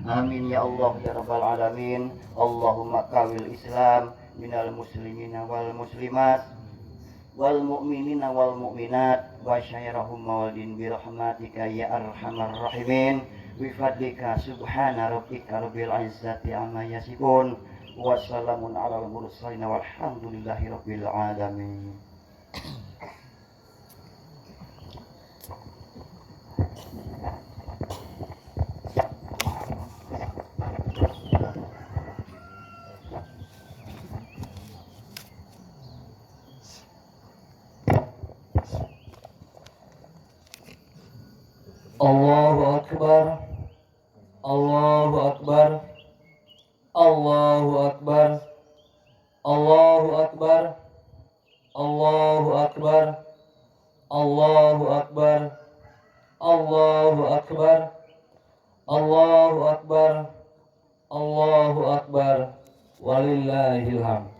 Amin ya Allah ya rabbal alamin. Allahumma kawil Islam minal muslimina wal muslimat wal mu'minina wal mu'minat wa syairahum mawadin birahmatika ya arhamar rahimin. Bifadlika subhana rabbika rabbil izzati amma yasifun. Wassalamun alal mursalin walhamdulillahi rabbil alamin. Allahu Akbar, Allahu Akbar, Allahu Akbar, Allahu Akbar, Allahu Akbar, Allahu Akbar, Allahu Akbar, Allahu Akbar, Allahu Akbar, walillahil hamd.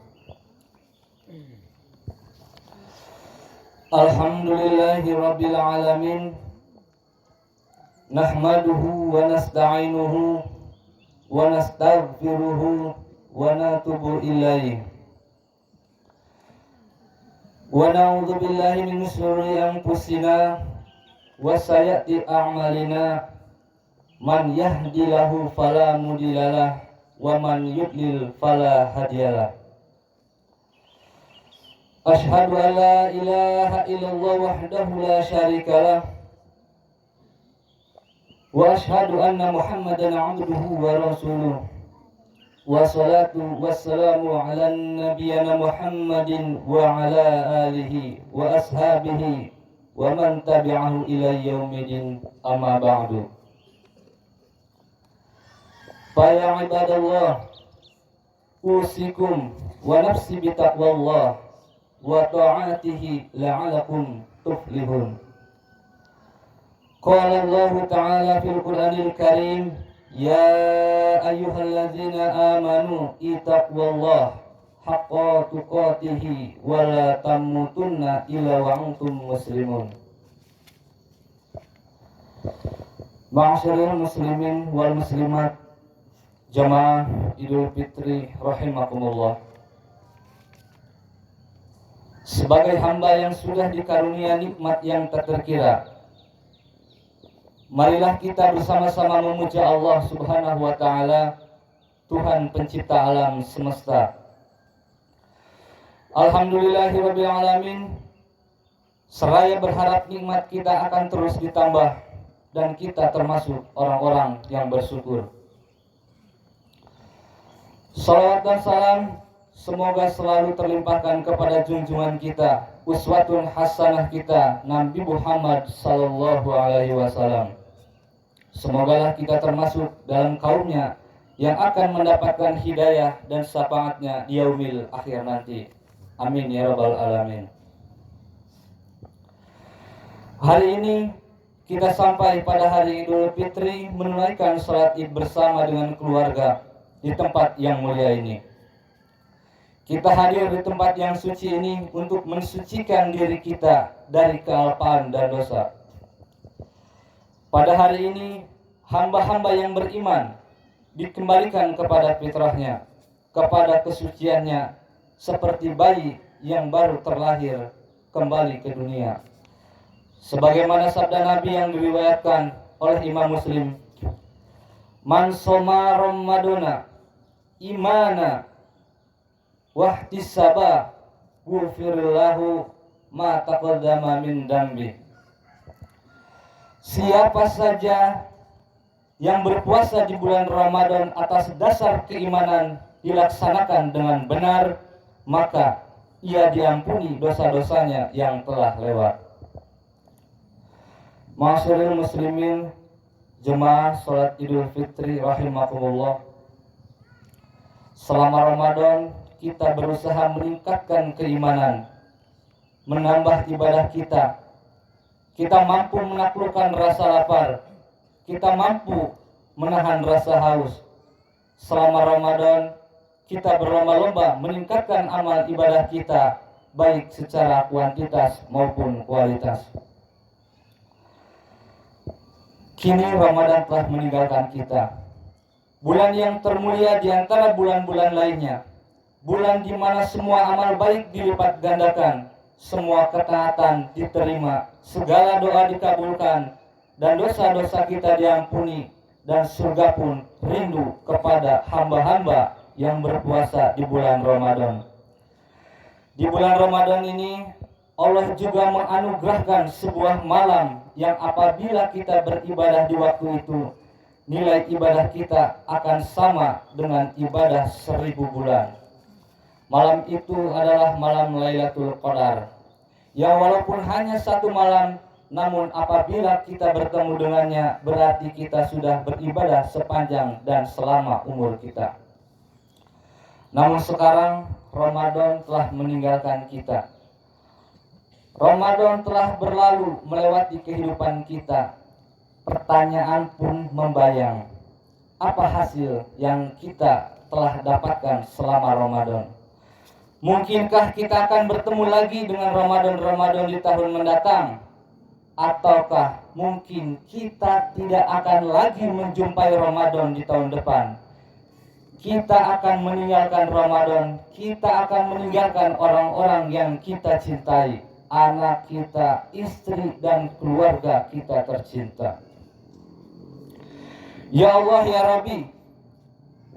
Alhamdulillahi rabbil alamin. Nahmaduhu wa nasta'inuhu wa nastaghfiruhu wa natubu ilaihi wa na'udzu billahi min shururi anfusina wa sayyiati a'malina man yahdihillahu fala mudhillalah wa man yudlil fala hadiyalah. Asyhadu an la ilaha illallah wahdahu la syarikalah wa asyhadu anna Muhammadan abduhu wa rasuluh. Wassalatu wassalamu ala nabiyyina Muhammadin wa ala alihi wa ashabihi wa man tabi'ahu ila yaumidin, amma ba'du. Fa ya ibadallah, usikum wa nafsi bitaqwallah wa ta'atihi la'alakum tuflihun. Qala Allah Ta'ala fil Qur'anil Karim, ya ayyuhalladzina amanu ittaqullaha haqqa tuqatih wa la tamutunna illa wa antum muslimun. Ma'asyiral muslimin wal muslimat, jamaah Idul Fitri rahimakumullah. Sebagai hamba yang sudah dikarunia nikmat yang tak terkira, marilah kita bersama-sama memuja Allah Subhanahu wa Ta'ala, Tuhan pencipta alam semesta. Alhamdulillahirabbil alamin. Seraya berharap nikmat kita akan terus ditambah dan kita termasuk orang-orang yang bersyukur. Salawat dan salam semoga selalu terlimpahkan kepada junjungan kita, uswatun hasanah kita, Nabi Muhammad sallallahu alaihi wasallam. Semogalah kita termasuk dalam kaumnya yang akan mendapatkan hidayah dan syafaatnya di yaumil akhir nanti. Amin ya rabbal alamin. Hari ini kita sampai pada hari Idul Fitri, menunaikan salat Id bersama dengan keluarga di tempat yang mulia ini. Kita hadir di tempat yang suci ini untuk mensucikan diri kita dari kealpaan dan dosa. Pada hari ini, hamba-hamba yang beriman dikembalikan kepada fitrahnya, kepada kesuciannya, seperti bayi yang baru terlahir kembali ke dunia. Sebagaimana sabda Nabi yang diriwayatkan oleh Imam Muslim, man soma ramadana imana wahtisaba ghufirallahu ma taqaddama min dambi. Siapa saja yang berpuasa di bulan Ramadan atas dasar keimanan dilaksanakan dengan benar, maka ia diampuni dosa-dosanya yang telah lewat. Ma'asyiral muslimin, jemaah salat Idul Fitri rahimakumullah. Selama Ramadan kita berusaha meningkatkan keimanan, menambah ibadah kita. Kita mampu menaklukkan rasa lapar, kita mampu menahan rasa haus. Selama Ramadan kita berlomba-lomba meningkatkan amal ibadah kita, baik secara kuantitas maupun kualitas. Kini Ramadan telah meninggalkan kita. Bulan yang termulia di antara bulan-bulan lainnya. Bulan di mana semua amal baik dilipat gandakan, semua ketaatan diterima, segala doa dikabulkan, dan dosa-dosa kita diampuni, dan surga pun rindu kepada hamba-hamba yang berpuasa di bulan Ramadan. Di bulan Ramadan ini, Allah juga menganugerahkan sebuah malam yang apabila kita beribadah di waktu itu, nilai ibadah kita akan sama dengan ibadah 1000 bulan. Malam itu adalah malam Lailatul Qadar, yang walaupun hanya satu malam, namun apabila kita bertemu dengannya, berarti kita sudah beribadah sepanjang dan selama umur kita. Namun sekarang Ramadan telah meninggalkan kita. Ramadan telah berlalu melewati kehidupan kita. Pertanyaan pun membayang. Apa hasil yang kita telah dapatkan selama Ramadan? Mungkinkah kita akan bertemu lagi dengan Ramadan di tahun mendatang? Ataukah mungkin kita tidak akan lagi menjumpai Ramadan di tahun depan? Kita akan meninggalkan Ramadan, kita akan meninggalkan orang-orang yang kita cintai, anak kita, istri dan keluarga kita tercinta. Ya Allah ya Rabbi,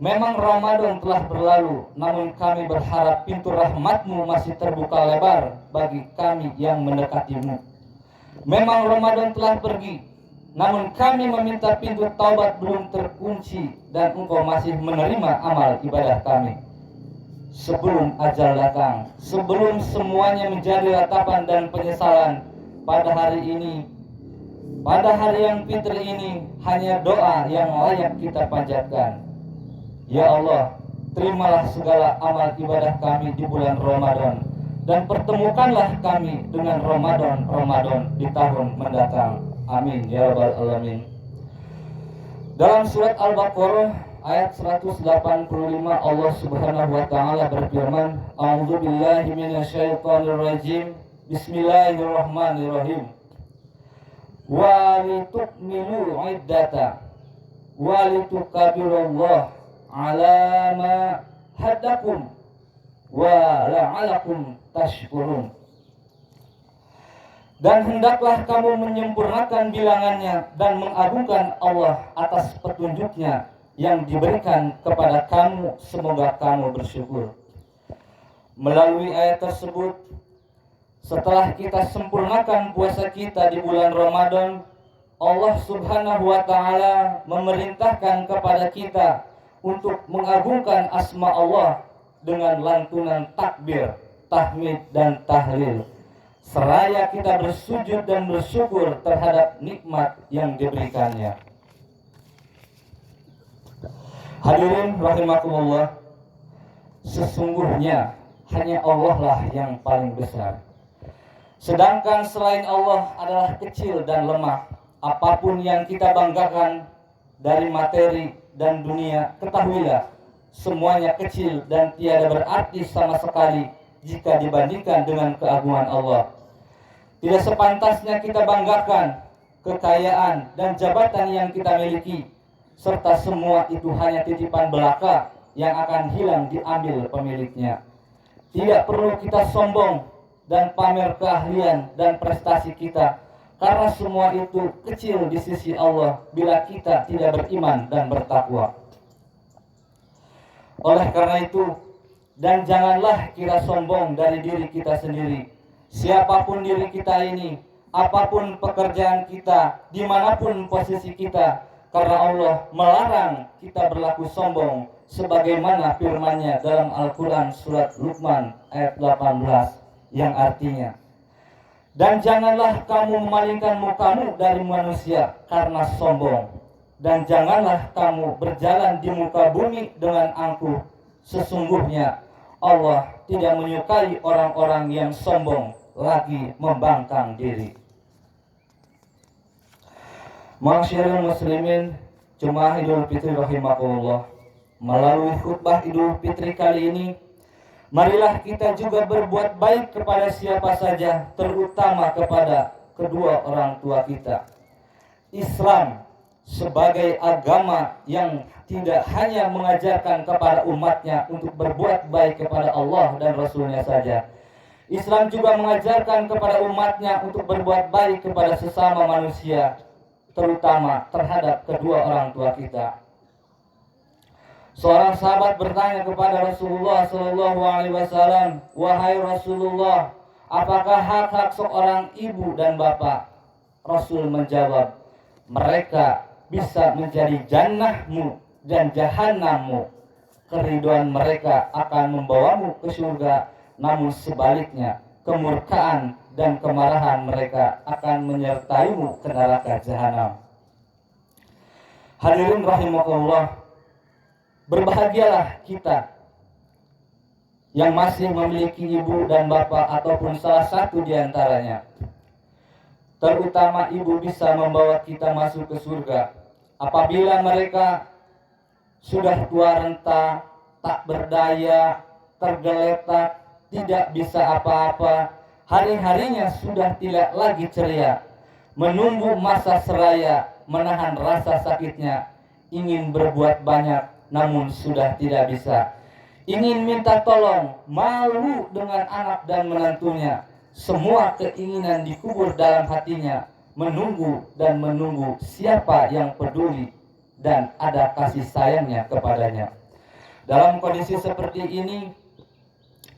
memang Ramadan telah berlalu, namun kami berharap pintu rahmat-Mu masih terbuka lebar bagi kami yang mendekati-Mu. Memang Ramadan telah pergi, namun kami meminta pintu taubat belum terkunci dan Engkau masih menerima amal ibadah kami. Sebelum ajal datang, sebelum semuanya menjadi ratapan dan penyesalan, pada hari ini, pada hari yang fitri ini, hanya doa yang layak kita panjatkan. Ya Allah, terimalah segala amal ibadah kami di bulan Ramadan, dan pertemukanlah kami dengan Ramadan di tahun mendatang. Amin ya rabbal alamin. Dalam surat Al-Baqarah ayat 185 Allah Subhanahu wa taala berfirman, A'udzubillahi minasyaitonirrajim. Bismillahirrahmanirrahim. Wa litukmilu iddata wa litukabirullah ala ma hadakum wa la'alakum tashkurun. Dan hendaklah kamu menyempurnakan bilangannya dan mengagungkan Allah atas petunjuknya yang diberikan kepada kamu, semoga kamu bersyukur. Melalui ayat tersebut, setelah kita sempurnakan puasa kita di bulan Ramadan, Allah Subhanahu wa taala memerintahkan kepada kita untuk mengagungkan asma Allah dengan lantunan takbir, tahmid dan tahlil, seraya kita bersujud dan bersyukur terhadap nikmat yang diberikannya. Hadirin rahimakumullah, sesungguhnya hanya Allah lah yang paling besar. Sedangkan selain Allah adalah kecil dan lemah. Apapun yang kita banggakan dari materi dan dunia, ketahuilah semuanya kecil dan tiada berarti sama sekali jika dibandingkan dengan keagungan Allah. Tidak sepantasnya kita banggakan kekayaan dan jabatan yang kita miliki, serta semua itu hanya titipan belaka yang akan hilang diambil pemiliknya. Tidak perlu kita sombong dan pamer keahlian dan prestasi kita, karena semua itu kecil di sisi Allah bila kita tidak beriman dan bertakwa. Oleh karena itu, dan janganlah kita sombong dari diri kita sendiri. Siapapun diri kita ini, apapun pekerjaan kita, dimanapun posisi kita, karena Allah melarang kita berlaku sombong, sebagaimana firman-Nya dalam Al-Quran surat Luqman ayat 18, yang artinya, dan janganlah kamu memalingkan mukamu dari manusia karena sombong, dan janganlah kamu berjalan di muka bumi dengan angkuh. Sesungguhnya Allah tidak menyukai orang-orang yang sombong lagi membangkang diri. Ma'asyiral muslimin, jemaah Idul Fitri rahimakumullah, melalui khutbah Idul Fitri kali ini, marilah kita juga berbuat baik kepada siapa saja, terutama kepada kedua orang tua kita. Islam sebagai agama yang tidak hanya mengajarkan kepada umatnya untuk berbuat baik kepada Allah dan Rasulnya saja. Islam juga mengajarkan kepada umatnya untuk berbuat baik kepada sesama manusia, terutama terhadap kedua orang tua kita. Seorang sahabat bertanya kepada Rasulullah SAW, "Wahai Rasulullah, apakah hak-hak seorang ibu dan bapak?" Rasul menjawab, "Mereka bisa menjadi jannahmu dan jahannammu. Keridhaan mereka akan membawamu ke surga, namun sebaliknya kemurkaan dan kemarahan mereka akan menyertaimu ke neraka jahanam." Hadirin rahimakumullah, berbahagialah kita yang masih memiliki ibu dan bapak ataupun salah satu di antaranya. Terutama ibu bisa membawa kita masuk ke surga apabila mereka sudah tua renta, tak berdaya, tergeletak, tidak bisa apa-apa, hari-harinya sudah tidak lagi ceria, menunggu masa seraya, menahan rasa sakitnya, ingin berbuat banyak namun sudah tidak bisa, ingin minta tolong, malu dengan anak dan menantunya, semua keinginan dikubur dalam hatinya, menunggu dan menunggu siapa yang peduli dan ada kasih sayangnya kepadanya. Dalam kondisi seperti ini,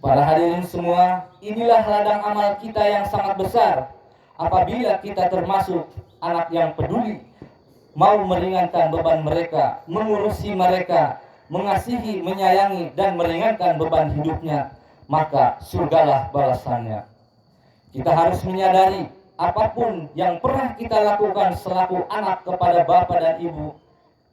para hadirin semua, inilah ladang amal kita yang sangat besar. Apabila kita termasuk anak yang peduli, mau meringankan beban mereka, mengurusi mereka, mengasihi, menyayangi, dan meringankan beban hidupnya, maka surgalah balasannya. Kita harus menyadari apapun yang pernah kita lakukan selaku anak kepada bapak dan ibu,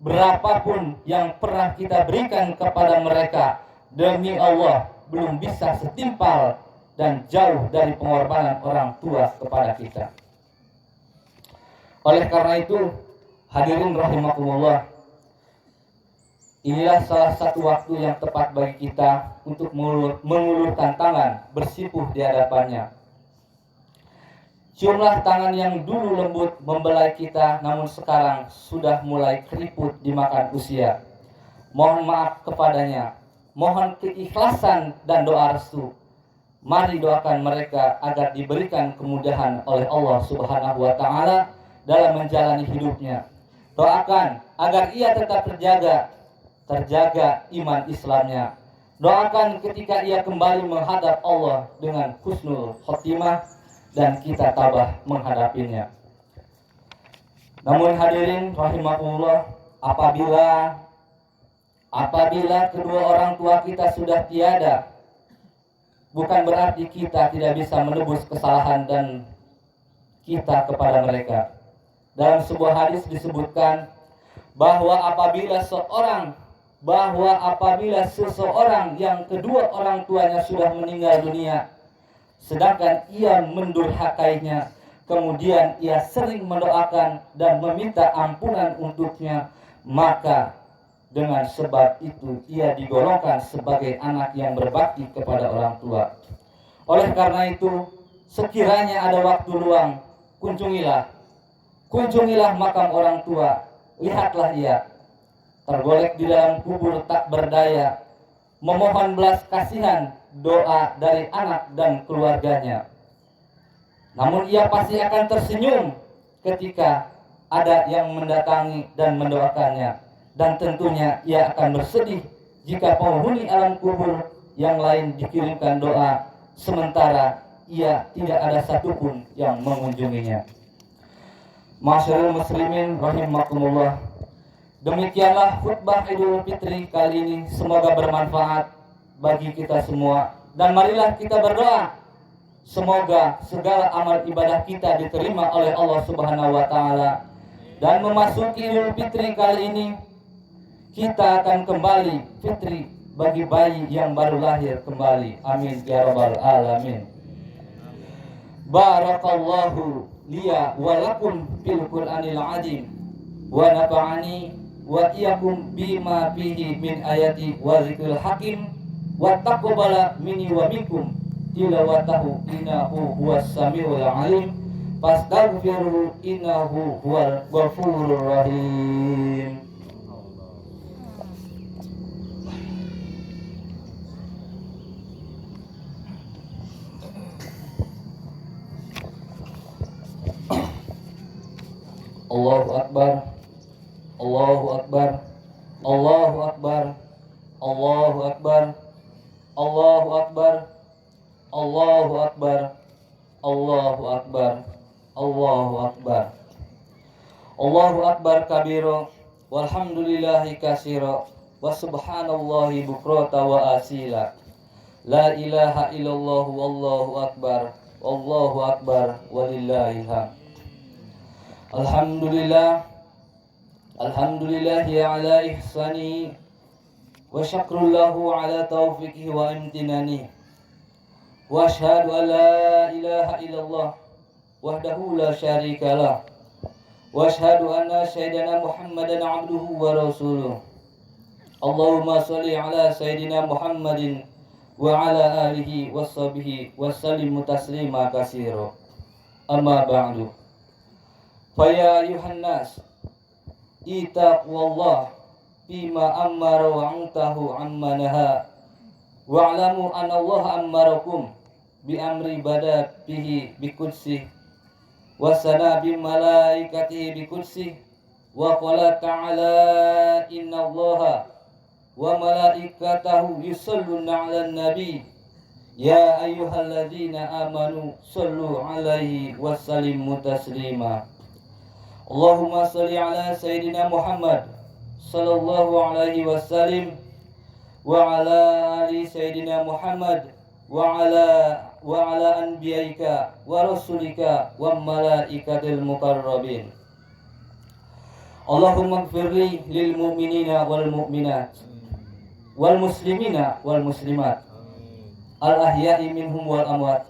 berapapun yang pernah kita berikan kepada mereka, demi Allah belum bisa setimpal dan jauh dari pengorbanan orang tua kepada kita. Oleh karena itu, hadirin rahimakumullah, inilah salah satu waktu yang tepat bagi kita untuk mengulurkan tangan, bersimpuh di hadapannya. Ciumlah tangan yang dulu lembut membelai kita, namun sekarang sudah mulai keriput dimakan usia. Mohon maaf kepadanya, mohon keikhlasan dan doa restu. Mari doakan mereka agar diberikan kemudahan oleh Allah Subhanahu wa Ta'ala dalam menjalani hidupnya. Doakan agar ia tetap terjaga iman Islamnya. Doakan ketika ia kembali menghadap Allah dengan husnul khotimah dan kita tabah menghadapinya. Namun hadirin rahimakumullah, apabila kedua orang tua kita sudah tiada, bukan berarti kita tidak bisa menebus kesalahan dan kita kepada mereka. Dalam sebuah hadis disebutkan bahwa apabila seseorang yang kedua orang tuanya sudah meninggal dunia, sedangkan ia mendurhakainya, kemudian ia sering mendoakan dan meminta ampunan untuknya, maka dengan sebab itu ia digolongkan sebagai anak yang berbakti kepada orang tua. Oleh karena itu, sekiranya ada waktu luang, kunjungilah makam orang tua. Lihatlah ia tergolek di dalam kubur tak berdaya, memohon belas kasihan, doa dari anak dan keluarganya. Namun ia pasti akan tersenyum ketika ada yang mendatangi dan mendoakannya, dan tentunya ia akan bersedih jika penghuni alam kubur yang lain dikirimkan doa, sementara ia tidak ada satupun yang mengunjunginya. Masyarul muslimin rahimakumullah, demikianlah khutbah Idul Fitri kali ini, semoga bermanfaat bagi kita semua, dan marilah kita berdoa semoga segala amal ibadah kita diterima oleh Allah Subhanahu wa Ta'ala, dan memasuki Idul Fitri kali ini kita akan kembali fitri bagi bayi yang baru lahir kembali. Amin ya rabbal alamin. Barakallahu liya wa lakum fil Qur'anil azim wa nafa'ani wa iyyakum bima fihi min ayati wa zikril hakim wa taqabbala minni wa minkum tilawatahu innahu huwas samiul alim. fastaghfirhu innahu huwal ghafurur rahim. Allahu Akbar, Allahu Akbar, Allahu Akbar, Allahu Akbar, Allahu Akbar, Allahu Akbar, Allahu Akbar, Allahu Akbar. Allahu Akbar kabiro, walhamdulillahi kasiro, wa subhanallahi bukrota wa asila. La ilaha illallah wallahu akbar, wallahu akbar, walillahil hamd. Alhamdulillah, alhamdulillahi ala ihsani, wa syukrullahu ala taufiqihi wa imtinani. Wa asyhadu an la ilaha illallah wahdahu la syarikalah. Wa asyhadu anna sayyidina Muhammadan abduhu wa rasuluh. Allahumma sholli ala sayyidina Muhammadin wa ala alihi wa sahbihi wa sallim taslima katsira. Amma ba'du. Faya ayuhan nas ittaqullah bima amara wa antahu amma naha wa'lamu anna Allah amarakum bi amri badatihi bi qudsi wa sana bi malaikatihi bi qudsi wa qala ta'ala inna Allah wa malaikatahu yusalluna 'alan nabi ya ayyuhalladzina amanu sallu 'alaihi wa sallimu taslima. Allahumma sholli ala sayyidina Muhammad sallallahu alaihi wasallam wa ala ali sayyidina Muhammad wa ala anbiyaika wa rasulika wa malaikatil muqarrabin. Allahumma ighfirli lil mu'minina wal mu'minat wal muslimina wal muslimat al ahya'i minhum wal amwat.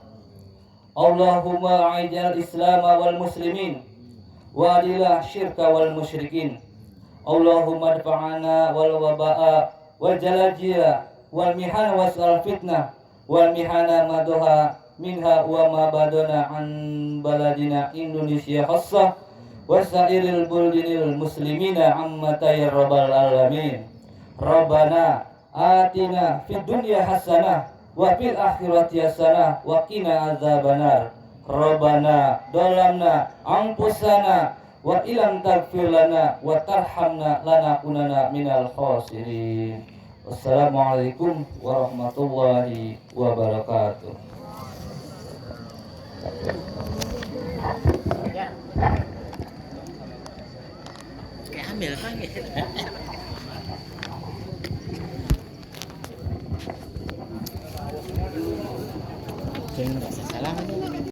Allahumma a'idil islam wal muslimin wa adilah syirka wal musyrikin. Allahumma dfa'ana wal waba'a wal jalajia wal mihana wasal fitnah wal mihana madoha minha wa ma badana an baladina Indonesia khassah wasairil buldinil muslimina ammata ya rabbal alamin. Rabbana atina fid dunya hasanah wa fil akhirati hasanah wa qina azabannar. Rabbana dolamna anfusana wa ilam taghfir lana wa tarhamna lanakunanna minal khasirin. Wassalamualaikum warahmatullahi wabarakatuh. Kayak hamil kan gitu. Jangan rasa salah.